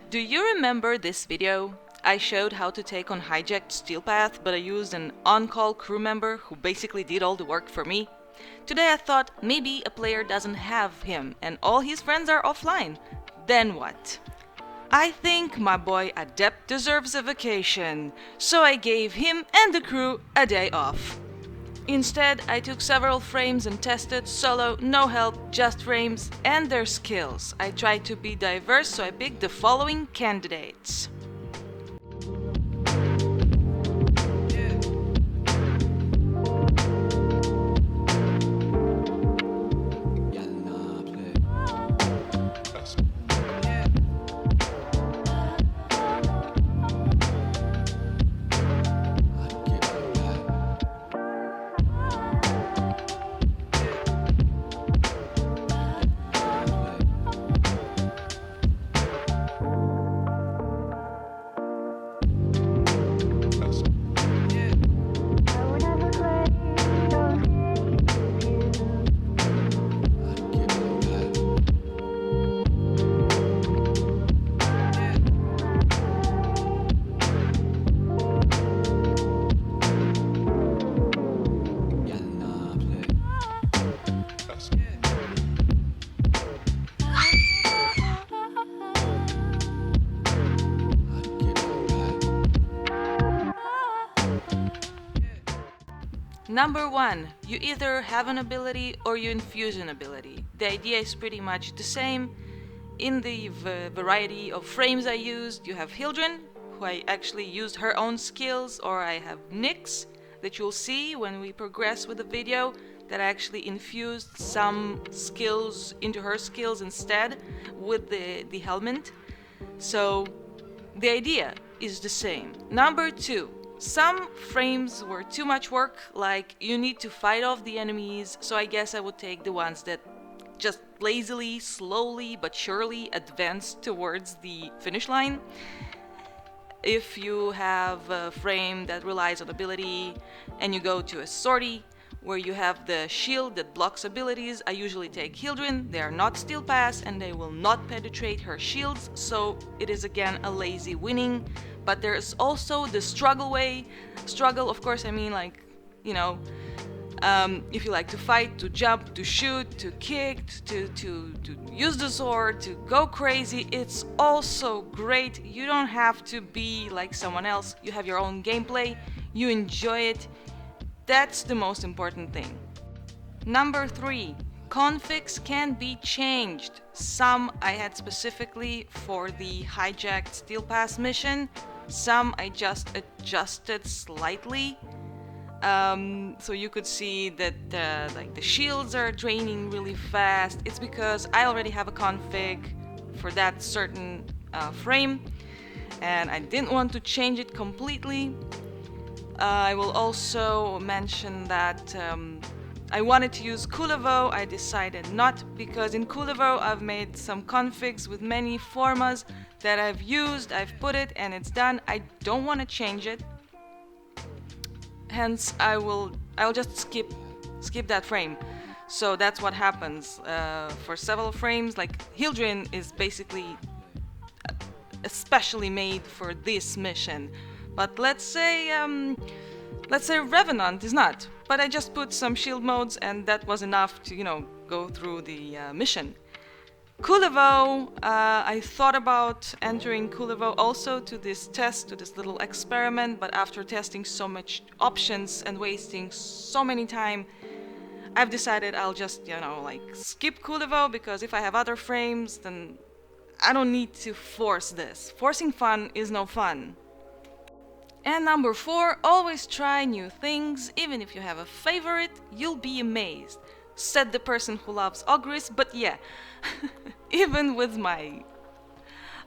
Do you remember this video? I showed how to take on hijacked steel path, but I used an on-call crew member who basically did all the work for me. Today I thought maybe a player doesn't have him and all his friends are offline. Then what? I think my boy Adept deserves a vacation, so I gave him and the crew a day off. Instead, I took several frames and tested solo, no help, just frames and their skills. I tried to be diverse, so I picked the following candidates. Number 1. You either have an ability or you infuse an ability. The idea is pretty much the same. In the variety of frames I used, you have Hildryn, who I actually used her own skills, or I have Nyx, that you'll see when we progress with the video, that I actually infused some skills into her skills instead with the helmet. So the idea is the same. Number 2. Some frames were too much work, like you need to fight off the enemies, so I guess I would take the ones that just lazily, slowly but surely advance towards the finish line. If you have a frame that relies on ability and you go to a sortie where you have the shield that blocks abilities, I usually take Hildryn. They are not steel pass and they will not penetrate her shields, so it is again a lazy winning. But there's also the struggle way. Struggle, of course, I mean like, you know, if you like to fight, to jump, to shoot, to kick, to use the sword, to go crazy, it's also great. You don't have to be like someone else. You have your own gameplay, you enjoy it. That's the most important thing. Number 3. Configs can be changed. Some I had specifically for the hijacked steel pass mission. Some I just adjusted slightly. So you could see that like the shields are draining really fast. It's because I already have a config for that certain frame and I didn't want to change it completely. I will also mention that I wanted to use kubrow. I decided not, because in kubrow I've made some configs with many formas that I've used, I've put it and it's done. I don't want to change it. Hence I'll just skip that frame. So that's what happens for several frames. Like Hildryn is basically especially made for this mission. But let's say Revenant is not. But I just put some shield modes and that was enough to, you know, go through the mission. Kubrow, I thought about entering kubrow also to this test, to this little experiment, but after testing so much options and wasting so many time, I've decided I'll just, you know, like skip kubrow, because if I have other frames, then I don't need to force this. Forcing fun is no fun. And number 4, always try new things. Even if you have a favorite, you'll be amazed. Said the person who loves Ogris, but yeah, even with my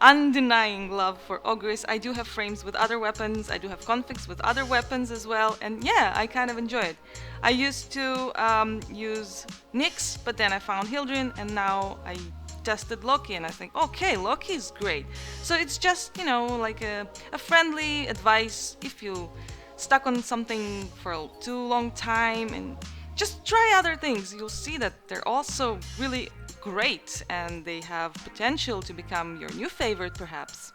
undenying love for Ogris, I do have frames with other weapons, I do have configs with other weapons as well, and yeah, I kind of enjoy it. I used to use Nyx, but then I found Hildryn, and now I tested Loki and I think, okay, Loki is great. So it's just, you know, like a friendly advice if you stuck on something for a too long time, and just try other things. You'll see that they're also really great, and they have potential to become your new favorite perhaps.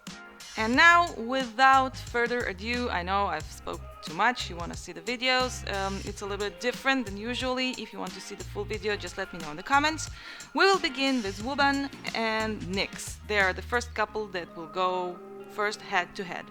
And now, without further ado, I know I've spoke too much, you want to see the videos. It's a little bit different than usually. If you want to see the full video, just let me know in the comments. We will begin with Vauban and Nyx. They are the first couple that will go first head to head.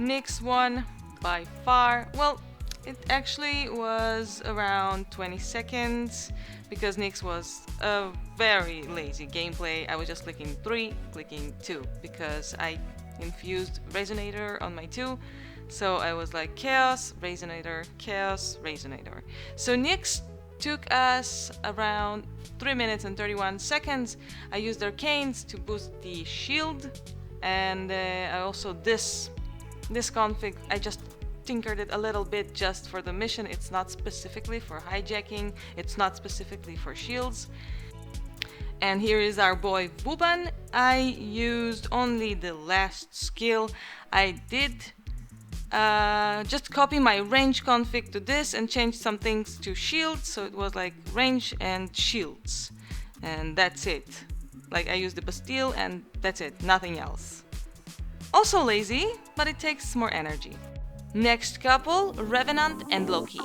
Nyx won by far. Well, it actually was around 20 seconds because Nyx was a very lazy gameplay. I was just clicking 3, clicking 2 because I infused Resonator on my 2. So I was like Chaos, Resonator, Chaos, Resonator. So Nyx took us around 3 minutes and 31 seconds. I used Arcanes to boost the shield, and I also this config, I just tinkered it a little bit just for the mission. It's not specifically for hijacking, it's not specifically for shields. And here is our boy Vauban. I used only the last skill. I did just copy my range config to this and change some things to shields, so it was like range and shields, and that's it. Like I used the Bastille and that's it, nothing else. Also lazy, but it takes more energy. Next couple, Revenant and Loki.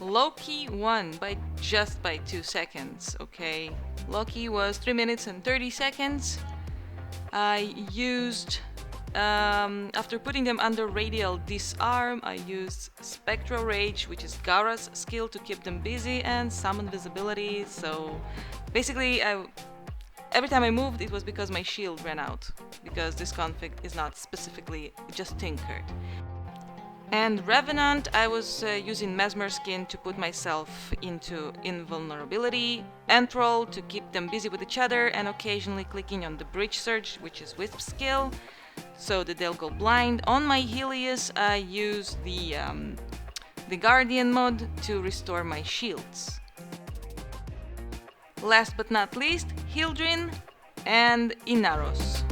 Loki won by just by 2 seconds, okay? Loki was 3 minutes and 30 seconds. I used, after putting them under radial disarm, I used Spectral Rage, which is Gara's skill to keep them busy, and Summon Visibility, so basically every time I moved it was because my shield ran out, because this config is not specifically just tinkered. And Revenant, I was using Mesmer Skin to put myself into invulnerability, Enthrall to keep them busy with each other, and occasionally clicking on the Bridge Surge, which is Wisp skill, so that they'll go blind. On my Helios, I use the Guardian mod to restore my shields. Last but not least, Hildryn and Inaros.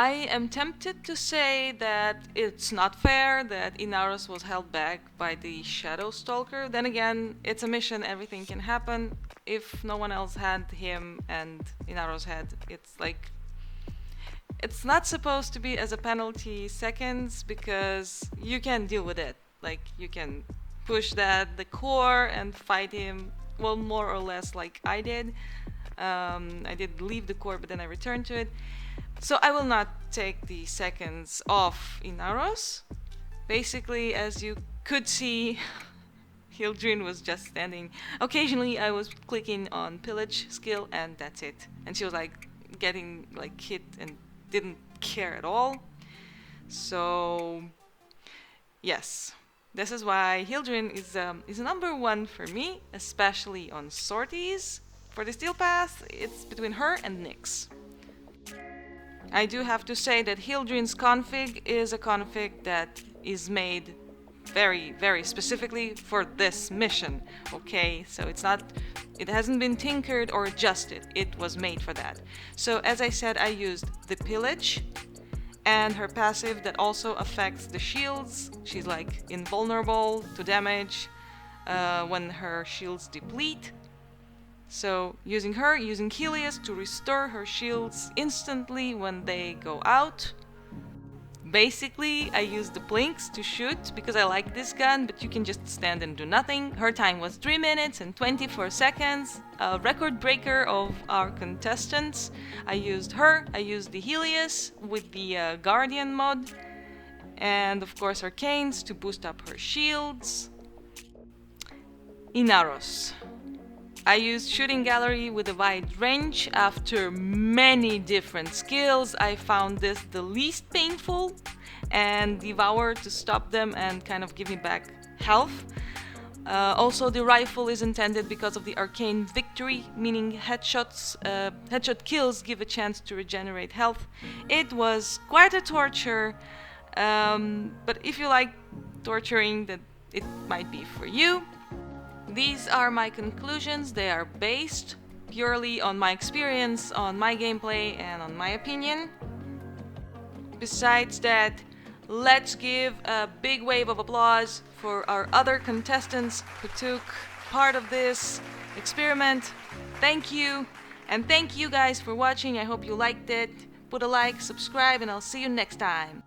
I am tempted to say that it's not fair that Inaros was held back by the Shadow Stalker. Then again, it's a mission, everything can happen. If no one else had him and Inaros had, it's like... It's not supposed to be as a penalty seconds because you can deal with it. Like, you can push the core and fight him, well, more or less like I did. I did leave the core, but then I returned to it. So I will not take the seconds off Inaros. Basically, as you could see, Hildryn was just standing. Occasionally I was clicking on pillage skill and that's it. And she was like getting like hit and didn't care at all. So yes, this is why Hildryn is number one for me, especially on sorties. For the steel path, it's between her and Nyx. I do have to say that Hildryn's config is a config that is made very, very specifically for this mission, okay? So it hasn't been tinkered or adjusted, it was made for that. So as I said, I used the pillage and her passive that also affects the shields. She's like invulnerable to damage when her shields deplete. So using Helios to restore her shields instantly when they go out. Basically, I used the blinks to shoot because I like this gun, but you can just stand and do nothing. Her time was 3 minutes and 24 seconds, a record breaker of our contestants. I used her, I used the Helios with the Guardian mod, and of course Arcanes to boost up her shields. Inaros. I used Shooting Gallery with a wide range. After many different skills, I found this the least painful, and Devour to stop them and kind of give me back health. Also, the rifle is intended because of the arcane victory, meaning headshot kills give a chance to regenerate health. It was quite a torture, but if you like torturing, then it might be for you. These are my conclusions. They are based purely on my experience, on my gameplay, and on my opinion. Besides that, let's give a big wave of applause for our other contestants who took part of this experiment. Thank you, and thank you guys for watching. I hope you liked it. Put a like, subscribe, and I'll see you next time.